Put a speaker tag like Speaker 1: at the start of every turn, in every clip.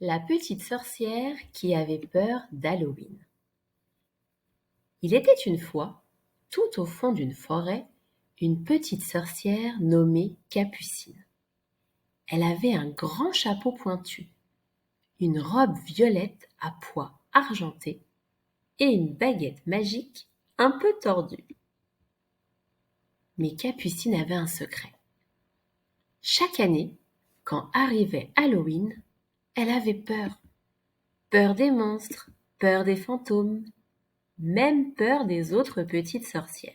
Speaker 1: La petite sorcière qui avait peur d'Halloween. Il était une fois, tout au fond d'une forêt, une petite sorcière nommée Capucine. Elle avait un grand chapeau pointu, une robe violette à pois argentés et une baguette magique un peu tordue. Mais Capucine avait un secret. Chaque année, quand arrivait Halloween, elle avait peur. Peur des monstres, peur des fantômes, même peur des autres petites sorcières.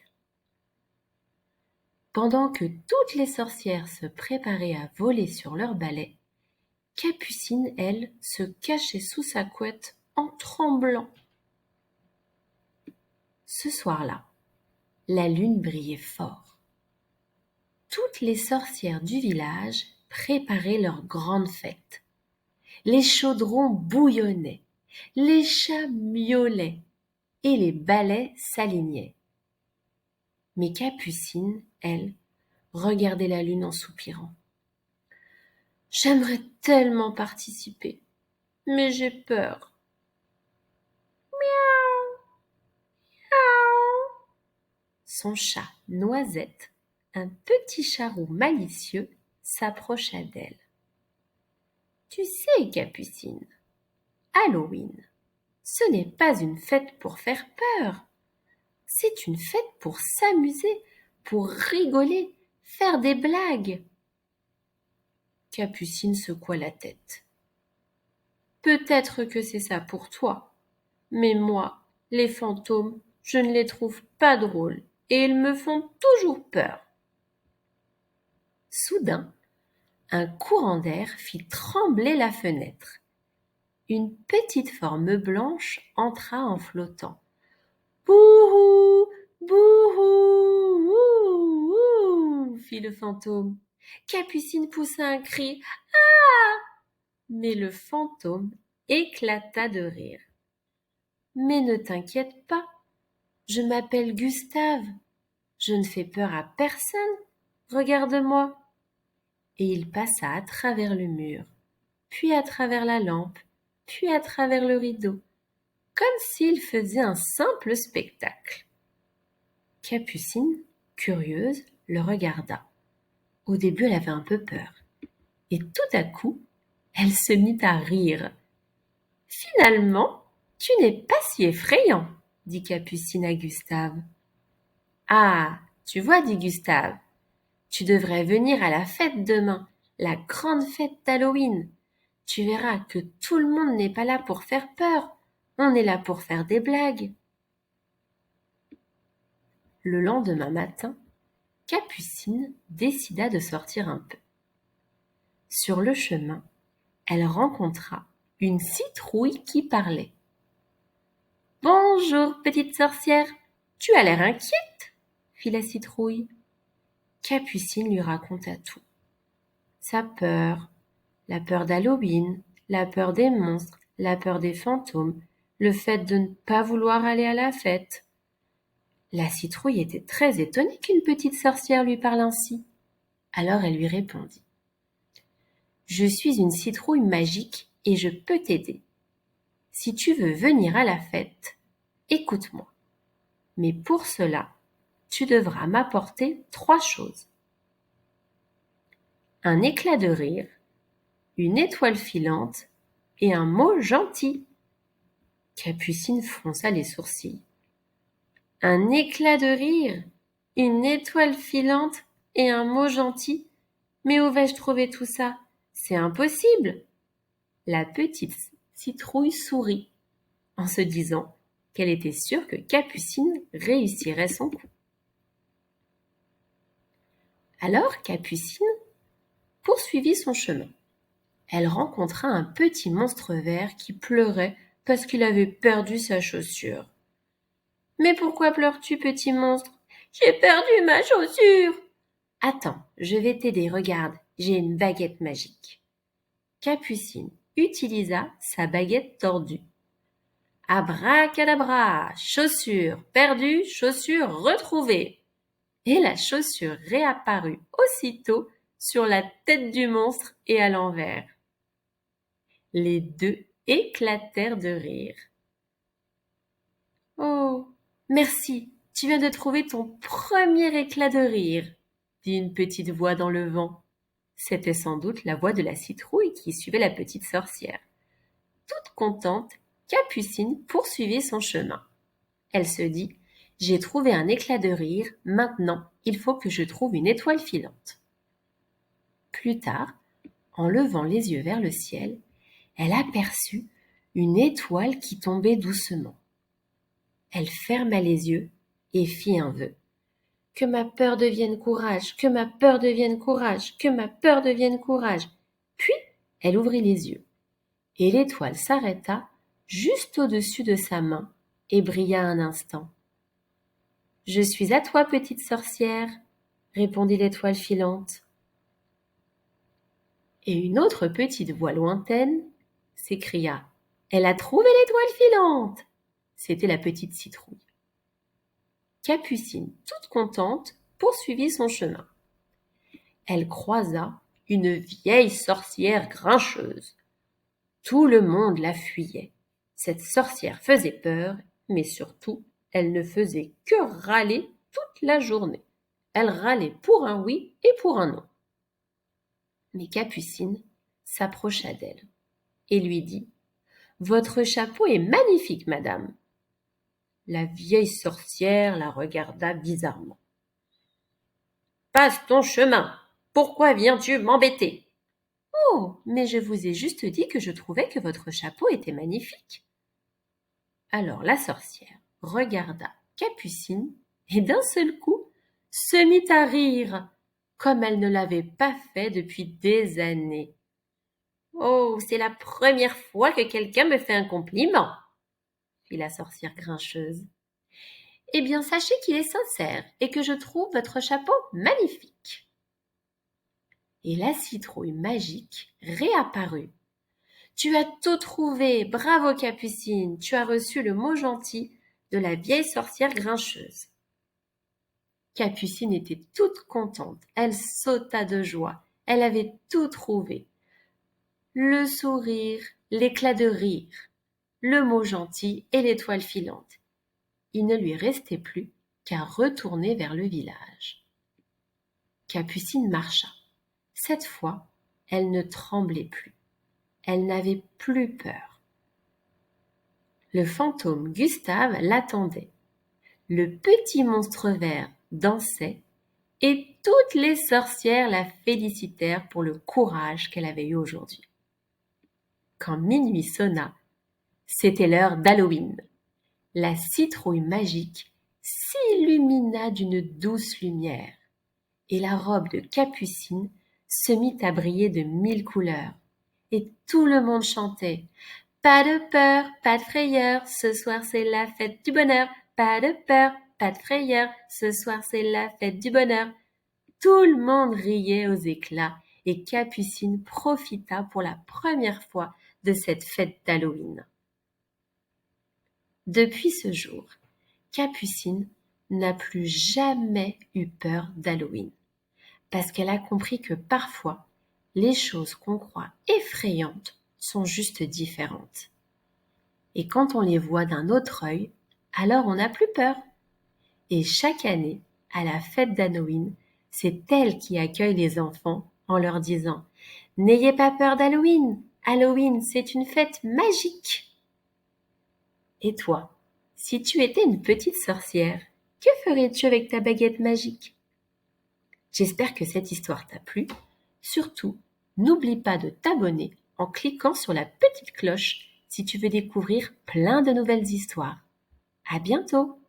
Speaker 1: Pendant que toutes les sorcières se préparaient à voler sur leur balai, Capucine, elle, se cachait sous sa couette en tremblant. Ce soir-là, la lune brillait fort. Toutes les sorcières du village préparaient leur grande fête. Les chaudrons bouillonnaient, les chats miaulaient et les balais s'alignaient. Mais Capucine, elle, regardait la lune en soupirant. J'aimerais tellement participer, mais j'ai peur. Miaou, miaou. Son chat Noisette, un petit charroux malicieux, s'approcha d'elle. Tu sais, Capucine, Halloween, ce n'est pas une fête pour faire peur. C'est une fête pour s'amuser, pour rigoler, faire des blagues. Capucine secoua la tête. Peut-être que c'est ça pour toi, mais moi, les fantômes, je ne les trouve pas drôles et ils me font toujours peur. Soudain, un courant d'air fit trembler la fenêtre. Une petite forme blanche entra en flottant. Bouhou, bouhou, ouh, ouh, fit le fantôme. Capucine poussa un cri. Ah! Mais le fantôme éclata de rire. Mais ne t'inquiète pas, je m'appelle Gustave. Je ne fais peur à personne. Regarde-moi. Et il passa à travers le mur, puis à travers la lampe, puis à travers le rideau, comme s'il faisait un simple spectacle. Capucine, curieuse, le regarda. Au début, elle avait un peu peur. Et tout à coup, elle se mit à rire. Finalement, tu n'es pas si effrayant, dit Capucine à Gustave. Ah, tu vois, dit Gustave, tu devrais venir à la fête demain, la grande fête d'Halloween. Tu verras que tout le monde n'est pas là pour faire peur, on est là pour faire des blagues. Le lendemain matin, Capucine décida de sortir un peu. Sur le chemin, elle rencontra une citrouille qui parlait. « Bonjour, petite sorcière, tu as l'air inquiète ?» fit la citrouille. Capucine lui raconta tout. Sa peur, la peur d'Halloween, la peur des monstres, la peur des fantômes, le fait de ne pas vouloir aller à la fête. La citrouille était très étonnée qu'une petite sorcière lui parle ainsi. Alors elle lui répondit. « Je suis une citrouille magique et je peux t'aider. Si tu veux venir à la fête, écoute-moi. Mais pour cela, tu devras m'apporter 3 choses. Un éclat de rire, une étoile filante et un mot gentil. » Capucine fronça les sourcils. Un éclat de rire, une étoile filante et un mot gentil. Mais où vais-je trouver tout ça? C'est impossible. La petite citrouille sourit en se disant qu'elle était sûre que Capucine réussirait son coup. Alors Capucine poursuivit son chemin. Elle rencontra un petit monstre vert qui pleurait parce qu'il avait perdu sa chaussure. « Mais pourquoi pleures-tu, petit monstre ? » ?»« J'ai perdu ma chaussure !»« Attends, je vais t'aider, regarde, j'ai une baguette magique. » Capucine utilisa sa baguette tordue. Abracadabra, chaussure perdue, chaussure retrouvée. Et la chaussure réapparut aussitôt sur la tête du monstre et à l'envers. Les deux éclatèrent de rire. « Oh, merci, tu viens de trouver ton premier éclat de rire, » dit une petite voix dans le vent. C'était sans doute la voix de la citrouille qui suivait la petite sorcière. Toute contente, Capucine poursuivit son chemin. Elle se dit « J'ai trouvé un éclat de rire, maintenant il faut que je trouve une étoile filante. » Plus tard, en levant les yeux vers le ciel, elle aperçut une étoile qui tombait doucement. Elle ferma les yeux et fit un vœu. « Que ma peur devienne courage, que ma peur devienne courage, que ma peur devienne courage. » Puis, elle ouvrit les yeux, et l'étoile s'arrêta juste au-dessus de sa main et brilla un instant. « Je suis à toi, petite sorcière, » répondit l'étoile filante. Et une autre petite voix lointaine s'écria « Elle a trouvé l'étoile filante !» C'était la petite citrouille. Capucine, toute contente, poursuivit son chemin. Elle croisa une vieille sorcière grincheuse. Tout le monde la fuyait. Cette sorcière faisait peur, mais surtout, elle ne faisait que râler toute la journée. Elle râlait pour un oui et pour un non. Mais Capucine s'approcha d'elle et lui dit « Votre chapeau est magnifique, madame. » La vieille sorcière la regarda bizarrement. « Passe ton chemin. Pourquoi viens-tu m'embêter ?»« Oh, mais je vous ai juste dit que je trouvais que votre chapeau était magnifique. » Alors la sorcière regarda Capucine et d'un seul coup se mit à rire, comme elle ne l'avait pas fait depuis des années. « Oh, c'est la première fois que quelqu'un me fait un compliment, » fit la sorcière grincheuse. « Eh bien, sachez qu'il est sincère et que je trouve votre chapeau magnifique. » Et la citrouille magique réapparut. « Tu as tout trouvé, bravo Capucine, tu as reçu le mot gentil de la vieille sorcière grincheuse. » Capucine était toute contente, elle sauta de joie, elle avait tout trouvé. Le sourire, l'éclat de rire, le mot gentil et l'étoile filante. Il ne lui restait plus qu'à retourner vers le village. Capucine marcha. Cette fois, elle ne tremblait plus. Elle n'avait plus peur. Le fantôme Gustave l'attendait. Le petit monstre vert dansait et toutes les sorcières la félicitèrent pour le courage qu'elle avait eu aujourd'hui. Quand minuit sonna, c'était l'heure d'Halloween. La citrouille magique s'illumina d'une douce lumière et la robe de Capucine se mit à briller de 1000 couleurs. Et tout le monde chantait « Pas de peur, pas de frayeur, ce soir c'est la fête du bonheur. Pas de peur, pas de frayeur, ce soir c'est la fête du bonheur. » Tout le monde riait aux éclats et Capucine profita pour la première fois de cette fête d'Halloween. Depuis ce jour, Capucine n'a plus jamais eu peur d'Halloween, parce qu'elle a compris que parfois, les choses qu'on croit effrayantes sont juste différentes. Et quand on les voit d'un autre œil, alors on n'a plus peur. Et chaque année, à la fête d'Halloween, c'est elle qui accueille les enfants en leur disant « N'ayez pas peur d'Halloween, Halloween c'est une fête magique !» Et toi, si tu étais une petite sorcière, que ferais-tu avec ta baguette magique ? J'espère que cette histoire t'a plu. Surtout, n'oublie pas de t'abonner en cliquant sur la petite cloche si tu veux découvrir plein de nouvelles histoires. À bientôt!